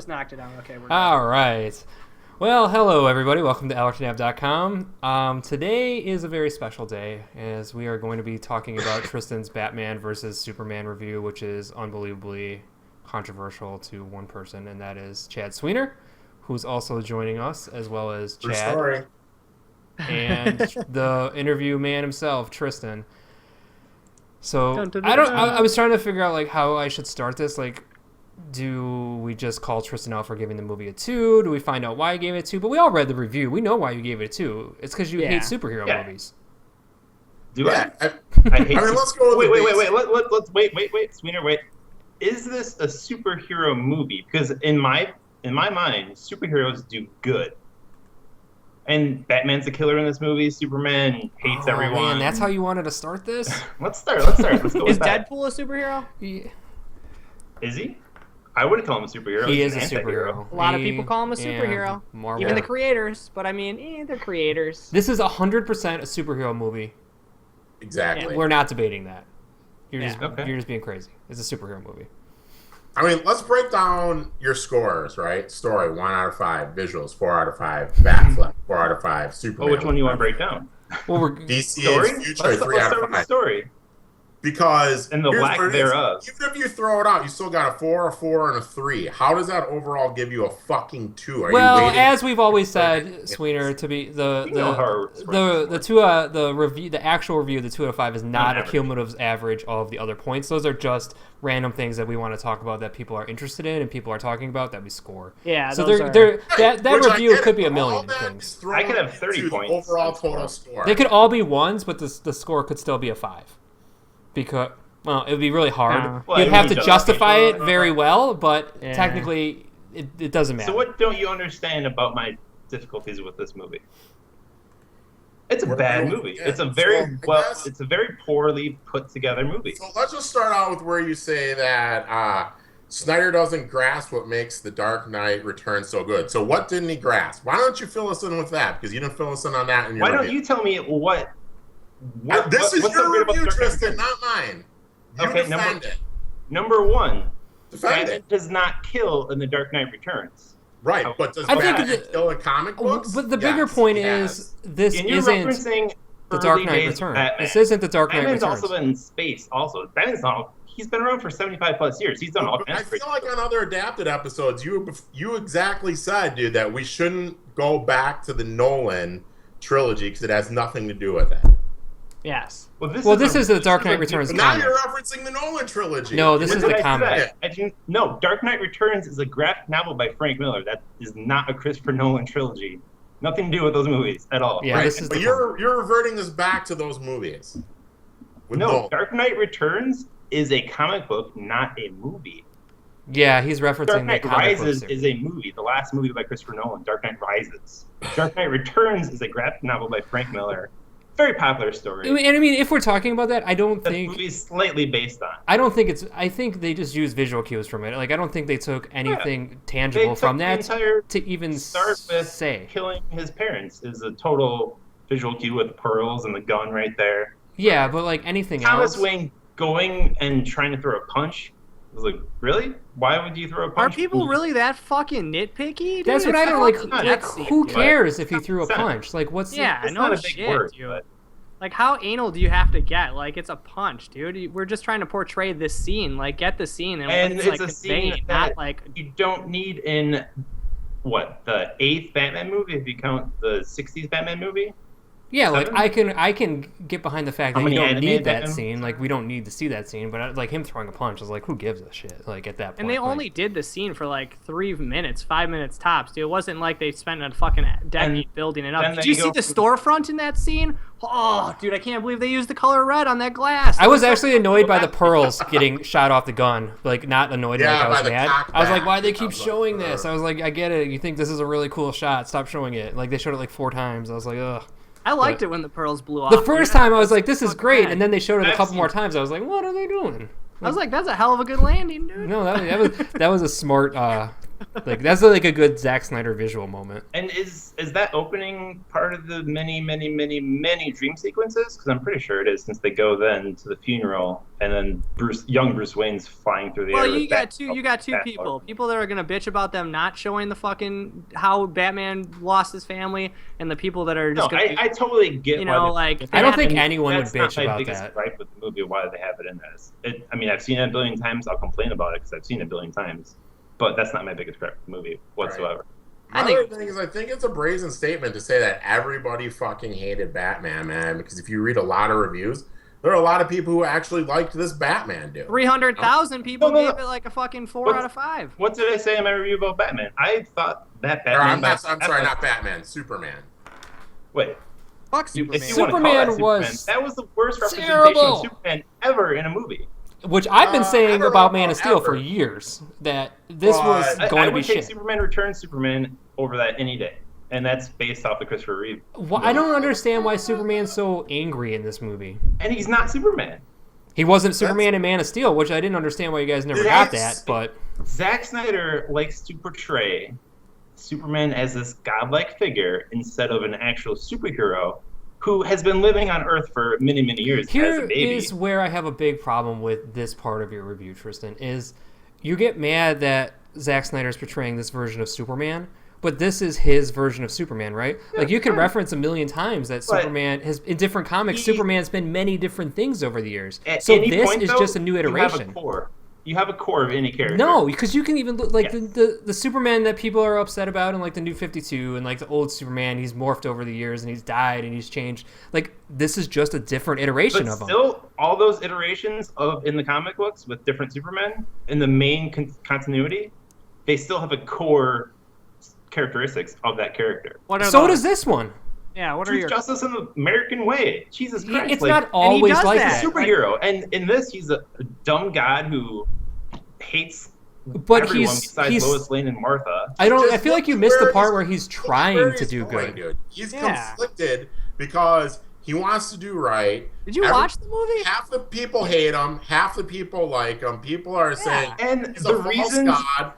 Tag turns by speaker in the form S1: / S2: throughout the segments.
S1: Just knocked it down. Okay, we're good.
S2: All right. Well, hello, everybody. Welcome to Allerton.com. Today is a very special day as we are going to be talking about Tristan's Batman versus Superman review, which is unbelievably controversial to one person, and that is Chad Sweener, who's also joining us, as well as Chad.
S3: Story.
S2: And the interview man himself, Tristan. So
S1: Dun, dun, dun, dun.
S2: I was trying to figure out like how I should start this. Like, do we just call Tristan out for giving the movie a 2? Do we find out why he gave it a 2? But we all read the review. We know why you gave it a 2. It's because you hate superhero movies.
S3: Do I?
S4: I hate.
S3: I mean, let's go. With
S4: wait. Let's wait. Sweener, wait. Is this a superhero movie? Because in my mind, superheroes do good. And Batman's the killer in this movie. Superman hates everyone.
S2: Man, that's how you wanted to start this?
S4: Let's start. Let's go
S1: Is
S4: with that.
S1: Deadpool a superhero?
S2: Yeah.
S4: Is he? I wouldn't call him a superhero.
S2: He
S4: He's
S2: is a
S4: an anti-hero.
S2: superhero.
S1: A lot of people call him a superhero.
S2: Marvel.
S1: Even the creators. But I mean, they're creators.
S2: This is 100% a superhero movie.
S3: Exactly.
S2: We're not debating that. You're
S4: Okay.
S2: just being crazy. It's a superhero movie.
S3: I mean, let's break down your scores, right? Story, 1 out of 5. Visuals, 4 out of 5. Batfleck, 4 out of 5. Superman.
S4: Oh, which one do you want to break down?
S2: Well, we're
S3: DC
S4: Story?
S3: is Future,
S4: Let's
S3: 3 out
S4: start
S3: of
S4: with the
S3: 5.
S4: story.
S3: Because
S4: And the
S3: here's
S4: lack
S3: what it is.
S4: thereof.
S3: Even if you throw it out, you still got a 4, a 4, and a 3. How does that overall give you a fucking 2? Are
S2: well,
S3: you waiting?
S2: as we've always said, Sweener, to be
S4: You know how
S2: the actual review, the 2 out of 5 is not a
S4: average.
S2: cumulative average of the other points. Those are just random things that we want to talk about that people are interested in and people are talking about that we score.
S1: Yeah,
S2: So
S1: those
S2: they're,
S1: are...
S2: that
S3: Which I
S2: review
S3: get
S2: could be
S3: it,
S2: a
S3: but all
S2: million
S3: that
S2: things.
S3: is thrown
S4: I could have 30
S3: into the
S4: points.
S3: overall total score.
S2: They could all be 1s, but the score could still be a 5 because. Well, it would be really hard.
S1: Yeah.
S4: Well,
S2: You'd
S4: I
S2: have
S4: mean,
S2: to justify it very well, but
S1: Yeah.
S2: technically, it doesn't matter.
S4: So what don't you understand about my difficulties with this movie? It's a
S3: We're
S4: bad
S3: going
S4: movie.
S3: again.
S4: It's a very
S3: So, I guess-
S4: it's a very poorly put together movie.
S3: So let's just start out with where you say that Snyder doesn't grasp what makes The Dark Knight Returns so good. So what didn't he grasp? Why don't you fill us in with that? Because you didn't fill us in on that in your
S4: Why don't
S3: review.
S4: you tell me what
S3: This is
S4: what's so
S3: your
S4: great about
S3: review,
S4: Dark Knight
S3: Tristan,
S4: Returns?
S3: not mine. You
S4: Okay,
S3: defend it.
S4: Number one,
S3: Defend
S4: Batman
S3: it.
S4: does not kill in The Dark Knight Returns.
S3: Right, but does
S2: I think
S3: Batman
S2: the-
S3: kill in comic books?
S2: But the bigger
S3: Yes,
S2: point
S3: he
S2: is,
S3: has.
S2: this
S4: And you're
S2: isn't
S4: referencing
S2: The Dark
S4: early
S2: Knight
S4: days of
S2: Returns.
S4: Batman.
S2: This isn't The Dark Knight
S4: Batman's
S2: Returns.
S4: also been in space. Also, Batman's not. He's been around for 75 plus years. He's done all
S3: But
S4: kinds
S3: I
S4: of
S3: feel
S4: crazy
S3: like
S4: stuff.
S3: on other adapted episodes, you exactly said, dude, that we shouldn't go back to the Nolan trilogy because it has nothing to do with it.
S1: Yes.
S4: Well,
S2: this is The Dark Knight Returns
S3: But now
S2: comic.
S3: you're referencing the Nolan trilogy.
S2: No, this
S4: When
S2: is
S4: did
S2: the
S4: I say
S2: comic.
S4: that? No, Dark Knight Returns is a graphic novel by Frank Miller. That is not a Christopher Nolan trilogy. Nothing to do with those movies at all.
S2: Yeah,
S3: Right,
S2: this is
S3: but
S2: the
S3: you're reverting this back to those movies. With
S4: No,
S3: Nolan.
S4: Dark Knight Returns is a comic book, not a movie.
S2: Yeah, he's referencing
S4: Dark
S2: the
S4: Knight
S2: comic book
S4: Rises
S2: series.
S4: is a movie, the last movie by Christopher Nolan. Dark Knight Rises. Dark Knight Returns is a graphic novel by Frank Miller. Very popular story.
S2: And I mean, if we're talking about that, I don't
S4: That
S2: think
S4: movie is slightly based on.
S2: I don't think it's. I think they just used visual cues from it. Like I don't think they took anything tangible
S4: They
S2: from
S4: took
S2: that
S4: the entire
S2: to even
S4: start with
S2: say.
S4: killing his parents is a total visual cue with the pearls and the gun right there.
S2: Yeah, but like anything
S4: Thomas
S2: else.
S4: Wayne going and trying to throw a punch. I was like, really? Why would you throw a
S1: Are
S4: punch?
S1: people really that fucking nitpicky? Dude?
S2: That's what I
S1: It's
S2: don't like.
S1: fucking
S2: Like,
S1: nutsy,
S2: who
S1: dude.
S2: cares if he threw a
S4: Sense.
S2: punch? Like, what's
S1: Yeah,
S4: It's
S1: no
S4: not a big
S1: shit,
S4: word,
S1: dude.
S4: but
S1: Like, how anal do you have to get? Like, it's a punch, dude. We're just trying to portray this scene. Like, get the scene and,
S4: And
S1: let's,
S4: it's
S1: like,
S4: a
S1: convey
S4: scene
S1: it,
S4: that-
S1: not like...
S4: you don't need in the 8th Batman movie if you count the 60s Batman movie.
S2: Yeah, like
S4: Seven?
S2: I can get behind the fact
S4: How
S2: that you
S4: many
S2: don't
S4: animated
S2: need that
S4: Batman
S2: scene.
S4: movies?
S2: Like we don't need to see that scene. But like him throwing a punch is like, who gives a shit? Like at that point.
S1: And they
S2: like,
S1: only did the scene for like 3 minutes, 5 minutes tops, dude. It wasn't like they spent a fucking decade
S4: And
S1: building it
S4: then
S1: up. Did
S4: they
S1: you see
S4: go
S1: the
S4: from-
S1: storefront in that scene? Oh, dude, I can't believe they used the color red on that glass.
S2: I was actually annoyed by the pearls getting shot off the gun. Like not annoyed,
S3: Yeah,
S2: like I
S3: by
S2: was
S3: the
S2: mad.
S3: cock
S2: I was like,
S3: back.
S2: why they keep
S3: I was like,
S2: showing this?
S3: ugh.
S2: I was like, I get it. You think this is a really cool shot? Stop showing it. Like they showed it like 4 times. I was like, ugh.
S1: I liked it when the pearls blew off.
S2: The first
S1: dude.
S2: time I was like, this is
S1: Fucking
S2: great,
S1: mad.
S2: and then they showed it a
S4: I've
S2: couple
S4: seen-
S2: more times. I was like, what are they doing?
S1: I was like, that's a hell of a good landing, dude.
S2: No, that was a smart Like that's like a good Zack Snyder visual moment.
S4: And is that opening part of the many, many, many, many dream sequences? Because I'm pretty sure it is, since they go then to the funeral, and then young Bruce Wayne's flying through the air.
S1: Well,
S4: with
S1: you got two
S4: Batmobile.
S1: people that are gonna bitch about them not showing the fucking how Batman lost his family, and the people that are
S4: No,
S1: just gonna
S4: I totally get.
S1: you
S4: why
S1: know,
S4: they-
S1: like
S2: I don't think
S1: and
S2: anyone would
S4: That's
S2: bitch
S4: not my
S2: about
S4: biggest
S2: that.
S4: gripe with the movie. Why they have it in there? I mean, I've seen it a billion times. I'll complain about it because I've seen it a billion times. But that's not my biggest gripe with the movie whatsoever.
S1: I
S3: My
S1: think-
S3: other thing is, I think it's a brazen statement to say that everybody fucking hated Batman, man. Because if you read a lot of reviews, there are a lot of people who actually liked this Batman dude.
S1: 300,000 people
S4: No, no, no.
S1: gave it like a fucking 4
S4: What's-
S1: out of 5.
S4: What did I say in my review about Batman? I thought that
S3: Or,
S4: Batman.
S3: I'm sorry, not Batman, Superman.
S4: Wait.
S1: Fuck
S4: If
S1: Superman.
S4: you want to call that
S2: Superman was
S4: that was the worst representation
S2: terrible.
S4: of Superman ever in a movie.
S2: Which I've been
S3: I
S2: saying
S3: don't
S2: about
S3: know
S2: Man of Steel
S3: ever.
S2: for years, that this
S3: But
S2: was
S4: I
S2: going to be
S4: would take
S2: shit.
S4: Superman Returns Superman over that any day, and that's based off the Christopher Reeve.
S2: Well, I don't understand why Superman's so angry in this movie.
S4: And he's not Superman.
S2: He wasn't Superman in Man of Steel, which I didn't understand why you guys never got that,
S3: That's-
S2: but
S4: Zack Snyder likes to portray Superman as this godlike figure instead of an actual superhero who has been living on Earth for many, many years as a
S2: here
S4: baby.
S2: is where I have a big problem with this part of your review, Tristan, is you get mad that Zack Snyder's portraying this version of Superman, but this is his version of Superman, right? Like, you can reference a million times that
S4: But
S2: Superman has, in different comics, Superman's been many different things over the years.
S4: At
S2: So
S4: any
S2: this
S4: point,
S2: is
S4: though,
S2: just a new iteration.
S4: You have a core. You have a core of any character.
S2: No, because you can even look like
S4: Yes.
S2: the Superman that people are upset about in like the New 52 and like the old Superman, he's morphed over the years and he's died and he's changed. Like, this is just a different iteration
S4: But
S2: of him.
S4: still, all those iterations of in the comic books with different Supermen in the main continuity, they still have a core characteristics of that character.
S1: What are
S2: So
S1: those?
S2: does this one.
S1: Yeah, what are
S4: Truth,
S1: your
S4: justice, in the American way. Jesus Christ!
S2: It's
S4: like,
S2: not always
S1: does
S2: like
S1: that.
S2: that.
S4: superhero, and in this, he's a dumb god who hates
S2: But
S4: everyone
S2: he's
S4: besides Lois Lane and Martha.
S2: I feel like you missed the part where he's
S3: Look
S2: trying
S3: where
S2: to
S3: he's
S2: do
S3: going,
S2: good.
S3: Dude. He's
S1: Yeah.
S3: conflicted because he wants to do right.
S1: Did you watch the movie?
S3: Half the people hate him, half the people like him. People are saying
S4: And
S3: he's
S4: the
S3: a false
S4: reason
S3: god,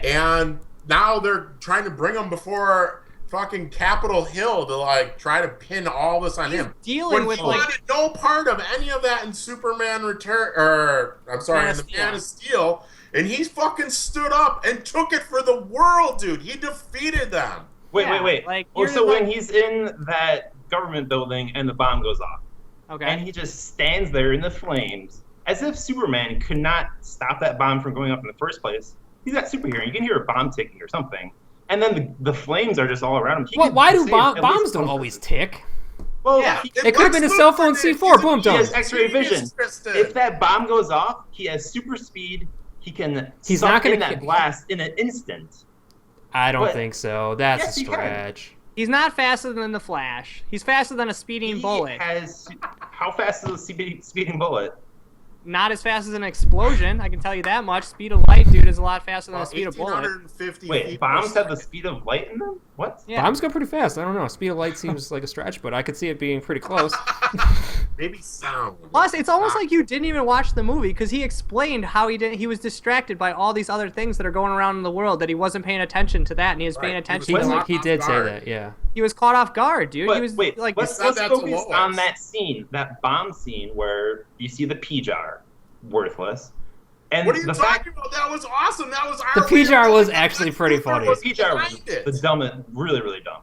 S3: and now they're trying to bring him before fucking Capitol Hill to like try to pin all this on him.
S1: Dealing
S3: When
S1: with
S3: he
S1: like
S3: wanted no part of any of that in Superman Return, or I'm sorry,
S1: Man
S3: in
S1: of
S3: the
S1: Steel.
S3: Man of Steel, and he fucking stood up and took it for the world, dude. He defeated them.
S1: Yeah,
S4: wait.
S1: like,
S4: Or
S1: you're
S4: so when
S1: like-
S4: he's in that government building and the bomb goes off,
S1: okay.
S4: and he just stands there in the flames, as if Superman could not stop that bomb from going up in the first place. He's not superhero. You can hear a bomb ticking or something, and then the flames are just all around him. He
S2: Well,
S4: could
S2: why do
S4: save
S2: bombs
S4: at least
S2: don't
S4: one
S2: always
S4: person.
S2: tick?
S4: Well,
S3: Yeah,
S2: It could have been a cell phone C4, boom,
S4: he
S2: done.
S4: has X-ray vision.
S3: Tristan.
S4: If that bomb goes off, he has super speed. He can
S2: He's
S4: suck
S2: not gonna
S4: in that
S2: ki-
S4: blast in an instant.
S2: I don't
S4: But-
S2: think so. That's
S4: Yes,
S2: a
S4: he can.
S2: stretch.
S1: He's not faster than the Flash. He's faster than a speeding
S4: He
S1: bullet.
S4: has how fast is a speeding bullet?
S1: Not as fast as an explosion. I can tell you that much. Speed of light, dude, is a lot faster than the speed of bullet.
S3: 1850
S4: Wait,
S3: feet
S4: bombs
S3: per
S4: have the
S3: second.
S4: speed of light in them? What?
S1: Yeah.
S2: Bombs go pretty fast. I don't know. Speed of light seems like a stretch, but I could see it being pretty close.
S3: Maybe sound.
S1: Plus, it's almost like you didn't even watch the movie because he explained how he was distracted by all these other things that are going around in the world that he wasn't paying attention to that, and he was paying
S3: Right.
S1: attention
S2: He,
S1: to.
S3: He
S1: Like,
S2: he did say
S3: guard.
S2: that, yeah.
S1: he was caught off guard, dude.
S4: But
S1: he was
S4: wait,
S1: like,
S4: let's
S3: said that to
S4: focus
S3: Lois.
S4: on that scene, that bomb scene where you see the P jar, worthless. And
S3: What are you
S4: the
S3: talking
S4: fact
S3: about? That was awesome. That was
S2: The
S3: our
S2: P-jar was
S3: Lex
S2: actually
S3: Luthor
S2: pretty funny.
S3: was
S4: P jar was
S3: behind it.
S4: the dumbest, really, really dumb.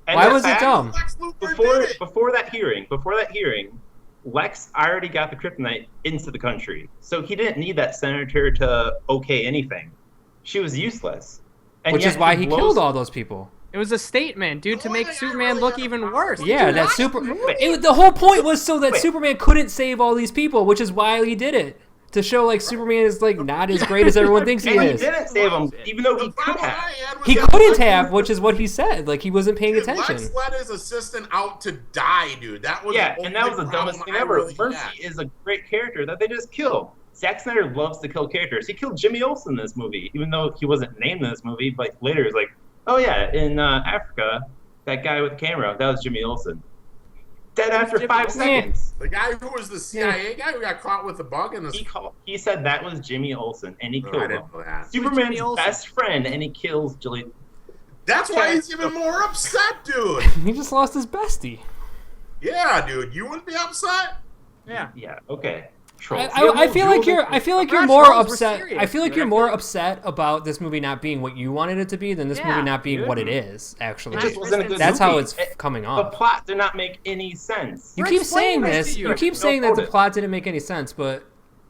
S4: And
S2: Why
S4: the
S2: was it
S4: fact-
S2: dumb?
S3: Lex Luthor
S4: Before
S3: did it.
S4: before that hearing, Lex already got the kryptonite into the country, so he didn't need that senator to okay anything. She was useless, and
S2: Which
S4: yet
S2: is why he
S4: blows-
S2: killed all those people.
S1: it was a statement, dude, to make Superman look even worse.
S2: Yeah,
S1: Dude,
S2: that
S1: watch
S2: super.
S1: the movie.
S2: The whole point was so that
S4: Wait.
S2: Superman couldn't save all these people, which is why he did it, to show like Superman is like not as great as everyone thinks he
S4: And he
S2: is.
S4: didn't save him, even though he
S3: The
S4: could
S3: problem I
S4: have.
S3: had was
S2: He
S3: that
S2: couldn't
S3: Lex
S2: have,
S3: Luthor-
S2: which is what he said. Like he wasn't paying
S3: Dude,
S2: attention.
S3: Lex let his assistant out to die, dude. That was
S4: Yeah,
S3: the
S4: and that was
S3: only
S4: the dumbest
S3: problem
S4: thing
S3: I
S4: ever.
S3: really
S4: Mercy
S3: had.
S4: is a great character that they just killed. Zack Snyder loves to kill characters. He killed Jimmy Olsen in this movie, even though he wasn't named in this movie. But later, he's like, "Oh yeah, in Africa, that guy with the camera, that was Jimmy Olsen." dead after
S1: Jimmy
S4: 5
S1: Olsen?
S4: seconds.
S3: The guy who was the CIA guy who got caught with the bug in the.
S4: He said that was Jimmy Olsen, and he
S3: No, I
S4: killed him.
S3: didn't know that.
S4: Superman's
S1: Jimmy Olsen?
S4: best friend, and he kills Julie.
S3: That's why he's even more upset, dude.
S2: He just lost his bestie.
S3: Yeah, dude. You wouldn't be upset?
S1: Yeah.
S4: Yeah. Okay. Trolls.
S2: I feel like you're
S1: I'm
S2: more
S1: not trolls, we're
S2: upset.
S1: serious,
S2: I feel like
S1: dude.
S2: you're more upset about this movie not being what you wanted it to be than this
S1: Yeah,
S2: movie not being
S1: dude.
S2: what it is. Actually,
S4: It just wasn't a good
S2: that's
S4: movie.
S2: how it's coming
S4: The
S2: off.
S4: plot did not make any sense.
S2: You
S1: We're
S2: keep saying
S1: explaining this
S2: this.
S1: to you.
S2: You keep
S4: No,
S2: saying that
S4: hold
S2: the
S4: it.
S2: plot didn't make any sense, but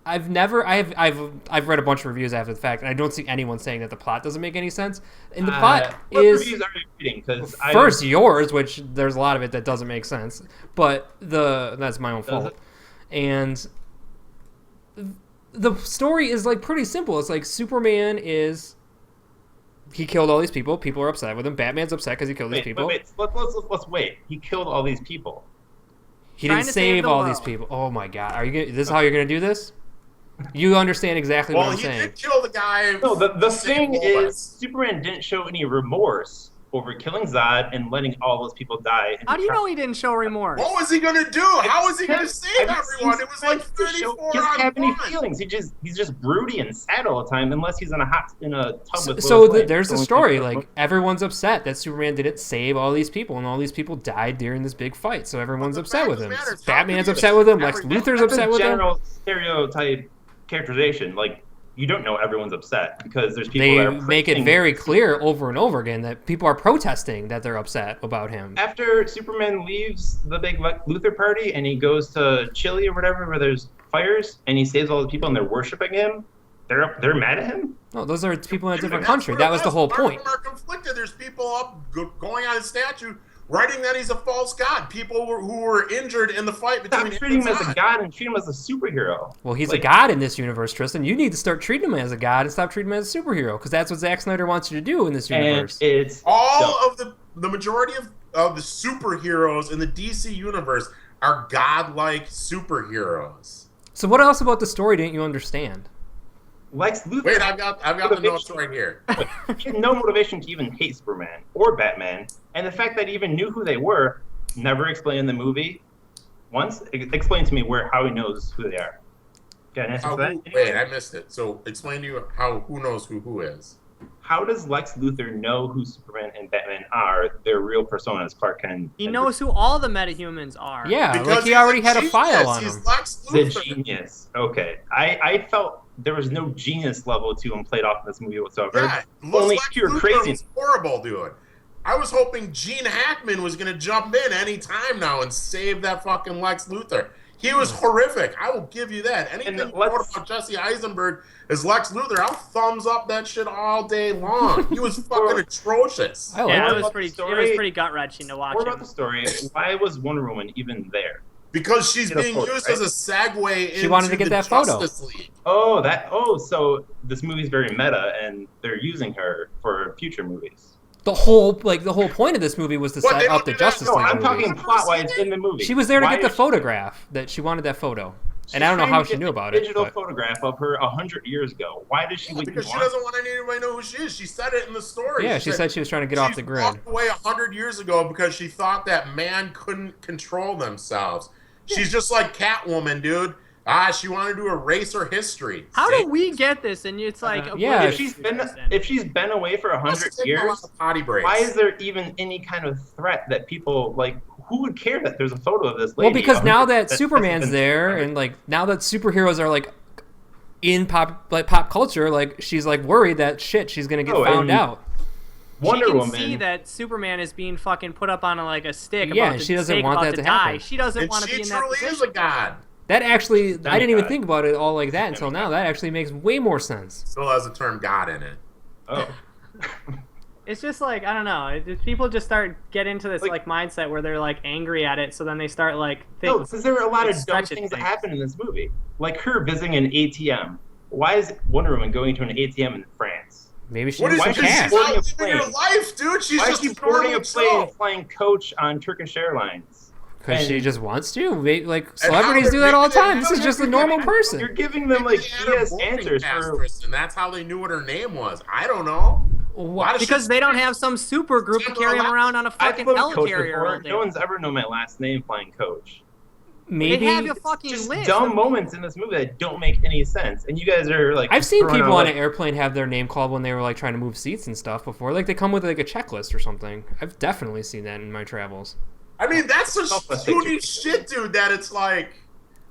S2: I've read a bunch of reviews after the fact, and I don't see anyone saying that the plot doesn't make any sense. And the plot
S4: What
S2: is
S4: reviews are you reading? Because
S2: first yours, which there's a lot of it that doesn't make sense, but that's my own fault. And the story is like pretty simple. It's like Superman he killed all these people. People are upset with him. Batman's upset because he killed these people.
S4: Wait. Let's wait. He killed all these people.
S2: He
S1: Trying
S2: didn't
S1: to save
S2: save
S1: the
S2: all
S1: world.
S2: these people. Oh my god! Are you gonna, this is how you're gonna do this? You understand exactly
S3: Well,
S2: what I'm
S3: he
S2: saying.
S3: did kill the guy.
S4: No, the thing
S3: Save
S4: is,
S3: Lois.
S4: Superman didn't show any remorse over killing Zod and letting all those people die.
S1: How do you know he didn't show remorse?
S3: What was he gonna do? How was he gonna save
S4: Have you seen
S3: everyone? It was like
S4: Superman to show-
S3: 34
S4: He doesn't have
S3: on
S4: any
S3: 1.
S4: feelings. He's just broody and sad all the time, unless he's in a tub with.
S2: So
S4: Lois Lane.
S2: there's the
S4: Going
S2: story.
S4: through-
S2: Like everyone's upset that Superman didn't save all these people, and all these people died during this big fight. So everyone's
S3: the
S2: upset with
S3: fact
S2: him.
S3: of the matter is, how
S2: Batman's
S3: could
S2: upset
S3: you-
S2: with him. Lex
S3: every-
S2: Luthor's
S4: That's a
S2: upset with him.
S4: general stereotype characterization. Like you don't know everyone's upset because there's people
S2: They
S4: that are
S2: make it
S4: praising-
S2: very clear over and over again that people are protesting that they're upset about him.
S4: After Superman leaves the big Luthor party and he goes to Chile or whatever where there's fires and he saves all the people and they're worshiping him, they're mad at him.
S2: No, those are people in a different
S3: That's
S2: country.
S3: what
S2: That
S3: it
S2: was the whole
S3: Part of
S2: point.
S3: them are conflicted. There's people up going on his statue, writing that he's a false god. People who were injured in the fight
S4: Stop
S3: between
S4: treating him
S3: and
S4: as a
S3: Zod.
S4: god and treat him as a superhero.
S2: Well, he's a
S4: Like-
S2: god in this universe, Tristan. You need to start treating him as a god and stop treating him as a superhero, because that's what Zack Snyder wants you to do in this
S4: And
S2: universe.
S4: it's
S3: All of the majority of the superheroes in the DC universe are godlike superheroes.
S2: So what else about the story didn't you understand?
S4: Lex Luthor.
S3: Wait, I've got the notes right here.
S4: He had no motivation to even hate Superman or Batman, and the fact that he even knew who they were never explained in the movie. Once, explain to me how he knows who they are. Got an answer for that?
S3: Wait, I missed it. So explain to you who knows who is.
S4: How does Lex Luthor know who Superman and Batman are? Their real personas, Clark Kent.
S1: He
S4: and
S1: knows who all the metahumans are.
S2: Yeah,
S3: Because
S2: like he
S3: he's
S2: already had a
S3: genius.
S2: file on
S3: He's
S2: him.
S3: Lex
S4: the
S3: Luthor.
S4: genius. Okay, I felt there was no genius level to him played off in this movie whatsoever.
S3: Yeah,
S4: Only
S3: Lex
S4: pure
S3: Luthor
S4: craziness.
S3: was horrible, dude. I was hoping Gene Hackman was going to jump in any time now and save that fucking Lex Luthor. He was horrific. I will give you that. Anything you wrote about Jesse Eisenberg as Lex Luthor, I'll thumbs up that shit all day long. He was fucking atrocious.
S2: I like
S1: Yeah,
S2: it.
S1: it was pretty gut wrenching to watch
S4: More
S1: him.
S4: about the story. Why was Wonder Woman even there?
S3: Because she's
S4: Get a
S3: being
S4: photo,
S3: used
S4: right?
S3: as a segue into
S2: wanted to get
S3: the
S2: that photo.
S3: Justice League.
S4: So this movie's very meta, and they're using her for future movies.
S2: The whole point of this movie was to
S3: What, they
S2: set up
S3: don't
S2: the
S3: do that?
S2: Justice
S4: No,
S2: League
S4: I'm
S2: movies.
S4: talking plot-wise in the movie.
S2: She was there to
S4: Why
S2: get the
S4: is she-
S2: photograph. That she wanted that photo,
S4: She's
S2: and I don't know
S4: trying
S2: how
S4: to
S2: she
S4: get
S2: knew
S4: the
S2: about it.
S4: digital
S2: But
S4: photograph of her 100 years ago. Why does she wait?
S3: Because she doesn't want anybody to know who she is. She said it in the story.
S2: yeah, she said she was trying to get off
S3: she
S2: the grid.
S3: walked away 100 years ago because she thought that man couldn't control themselves. She's just like Catwoman, dude. She wanted to erase her history.
S1: How
S3: See?
S1: do we get this? And it's like,
S2: yeah,
S4: If she's been away for 100
S3: Must take a lot
S4: years,
S3: of potty breaks.
S4: why is there even any kind of threat that people like? Who would care that there's a photo of this lady?
S2: Well, because now
S4: 100
S2: that
S4: that's
S2: Superman's
S4: been-
S2: there, and like now that superheroes are like in pop culture, like she's like worried that she's gonna get
S4: Oh,
S2: found
S4: and
S2: out.
S4: Wonder
S1: she can
S4: Woman.
S1: see that Superman is being fucking put up on a stick.
S2: Yeah,
S1: about to,
S2: she doesn't
S1: stake
S2: want
S1: about
S2: that to
S1: die.
S2: happen.
S1: She doesn't
S3: And
S1: want to
S3: she
S1: be in that
S3: truly
S1: position.
S3: is a god.
S2: That actually, I didn't even
S4: Demigod.
S2: think about it all like that until now. That actually makes way more sense.
S3: Still has the term god in it.
S4: Oh.
S1: It's just like, I don't know. People just get into this
S4: Like-
S1: mindset where they're like angry at it, so then they start like
S4: No,
S1: think,
S4: because there were a lot of dumb
S1: stretching
S4: things that
S1: things.
S4: happened in this movie, like her visiting an ATM. Why is Wonder Woman going to an ATM in France?
S2: Maybe she
S3: What is
S2: needs
S4: why
S2: some
S3: she?
S4: is
S2: cash.
S3: She's not
S4: Boarding a
S3: living her
S4: plane.
S3: life, dude. She's
S4: Why is
S3: just
S4: she
S3: a
S4: boarding a
S3: normal
S4: plane
S3: Joe.
S4: and flying coach on Turkish Airlines?
S2: Because she
S4: And-
S2: just wants to. Like
S3: how
S2: celebrities do
S3: they're
S2: that all the
S3: making
S2: time.
S3: it-
S2: This is just a normal person.
S4: You're giving them like
S3: Maybe they had her
S4: BS
S3: boarding
S4: answers
S3: pass,
S4: for.
S3: Tristan. That's how they knew what her name was. I don't know.
S2: What?
S1: Because they don't have some super group to carry him around on a fucking helicarrier all day.
S4: No one's ever known my last name flying coach.
S2: Maybe
S1: they have your fucking
S4: just
S1: list.
S4: dumb moments in this movie that don't make any sense, and you guys are like.
S2: I've seen people on an airplane have their name called when they were like trying to move seats and stuff before. Like they come with like a checklist or something. I've definitely seen that in my travels.
S3: I mean, that's such stupid shit, dude. That it's like.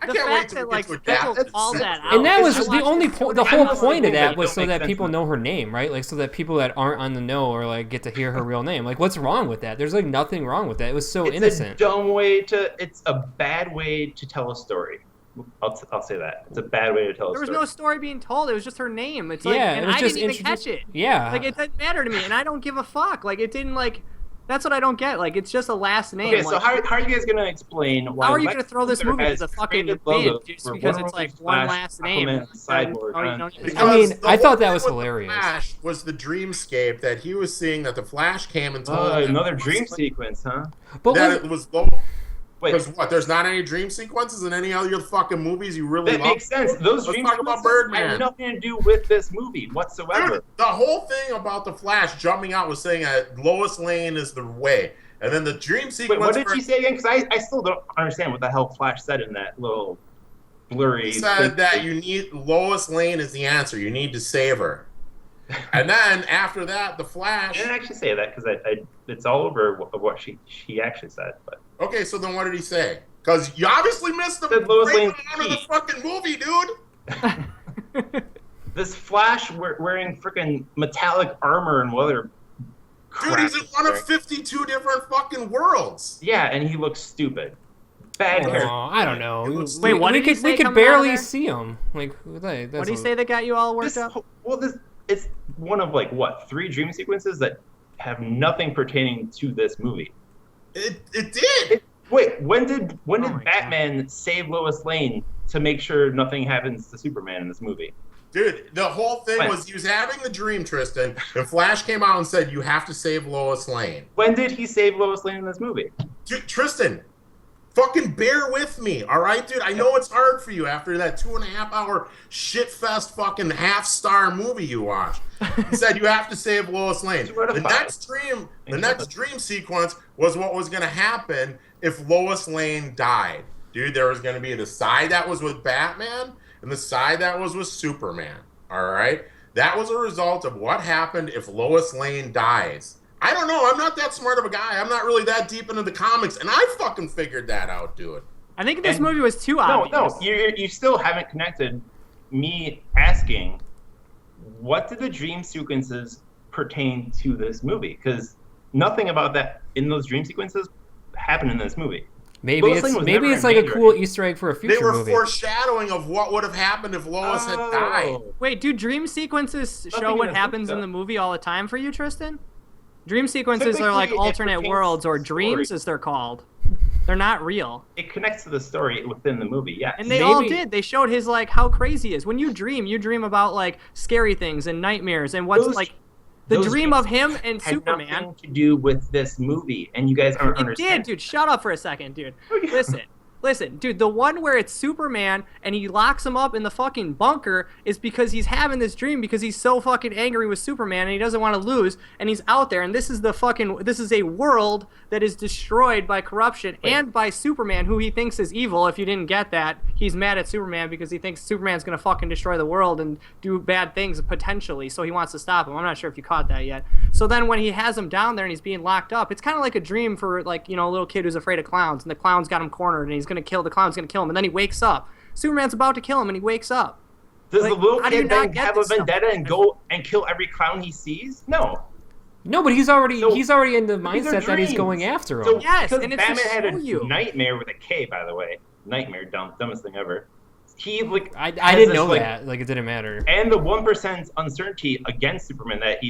S3: I can't wait to get to a
S1: people call that out.
S2: And that was the only point. The whole point of that was so that people know her name, right? Like so that people that aren't on the know or like get to hear her real name. Like, what's wrong with that? There's like nothing wrong with that. It was so innocent.
S4: It's a dumb way to. It's a bad way to tell a story. I'll say that. It's a bad way to tell a story.
S1: There was no story being told. It was just her name. It's like, and I didn't even catch it.
S2: Yeah.
S1: Like it didn't matter to me, and I don't give a fuck. Like it didn't like. That's what I don't get. Like, it's just a last name.
S4: Okay, so how are you guys going to explain why...
S1: How are you going to throw this movie as a fucking bin just because it's like one last name?
S2: I mean, I thought that was hilarious.
S3: Flash was the dreamscape that he was seeing that the Flash came and told him.
S4: Another dream sequence, huh?
S3: But that it was low. Because what? There's not any dream sequences in any other fucking movies you really love?
S4: That makes sense. Those dream sequences have nothing to do with this movie whatsoever.
S3: Dude, the whole thing about the Flash jumping out was saying that Lois Lane is the way. And then the dream sequence...
S4: Wait, what did she say again? Because I still don't understand what the hell Flash said in that little blurry...
S3: He said that you need... Lois Lane is the answer. You need to save her. And then after that, the Flash...
S4: I didn't actually say that because it's all over what she actually said, but...
S3: Okay, so then what did he say? Because you obviously missed the great amount of the fucking movie, dude.
S4: This Flash wearing freaking metallic armor and leather.
S3: Dude, he's in one of 52 different fucking worlds.
S4: Yeah, and he looks stupid. Bad character.
S2: I don't know.
S1: Wait, what did he say?
S2: We could barely see him. Like, what
S1: did he say that got you all worked up?
S4: It's one of like what 3 dream sequences that have nothing pertaining to this movie.
S3: It did.
S4: Wait, when did Batman save Lois Lane to make sure nothing happens to Superman in this movie?
S3: Dude, the whole thing was he was having the dream, Tristan, and Flash came out and said, you have to save Lois Lane.
S4: When did he save Lois Lane in this movie?
S3: Dude, Tristan, fucking bear with me, all right, dude? I know it's hard for you after that 2.5-hour shit-fest fucking half-star movie you watched. He said you have to save Lois Lane. The next dream sequence was what was going to happen if Lois Lane died. Dude, there was going to be the side that was with Batman and the side that was with Superman, all right? That was a result of what happened if Lois Lane dies. I don't know. I'm not that smart of a guy. I'm not really that deep into the comics, and I fucking figured that out, dude.
S1: I think this movie was too obvious.
S4: No, you still haven't connected me asking, what did the dream sequences pertain to this movie? Because nothing about that in those dream sequences happened in this movie.
S2: Maybe it's like a cool Easter egg for a future movie.
S3: They were foreshadowing of what would have happened if Lois had died.
S1: Wait, do dream sequences show what happens in the movie all the time for you, Tristan? Dream sequences are like alternate worlds or dreams, as they're called. They're not real.
S4: It connects to the story within the movie, yes.
S1: And they all did. They showed his like how crazy he is. When you dream about like scary things and nightmares and what's like the dream of him and Superman.
S4: Had nothing to do with this movie, and you guys aren't understanding.
S1: It did, dude. Shut up for a second, dude. Listen, dude, the one where it's Superman and he locks him up in the fucking bunker is because he's having this dream because he's so fucking angry with Superman and he doesn't want to lose and he's out there and this is a world that is destroyed by corruption and by Superman, who he thinks is evil. If you didn't get that, he's mad at Superman because he thinks Superman's going to fucking destroy the world and do bad things potentially, so he wants to stop him. I'm not sure if you caught that yet. So then when he has him down there and he's being locked up, it's kind of like a dream for like, you know, a little kid who's afraid of clowns and the clown's got him cornered and he's going to kill the clown's going to kill him, and then he wakes up. Superman's about to kill him and he wakes up.
S4: Does the little kid then have a vendetta and go and kill every clown he sees? No, but he's already in the mindset that he's going after him.
S1: So, yes, and it's
S4: Batman had a nightmare with a K, by the way. Nightmare, dumbest thing ever. He like
S2: I didn't know that. Like it didn't matter.
S4: And the 1% uncertainty against Superman that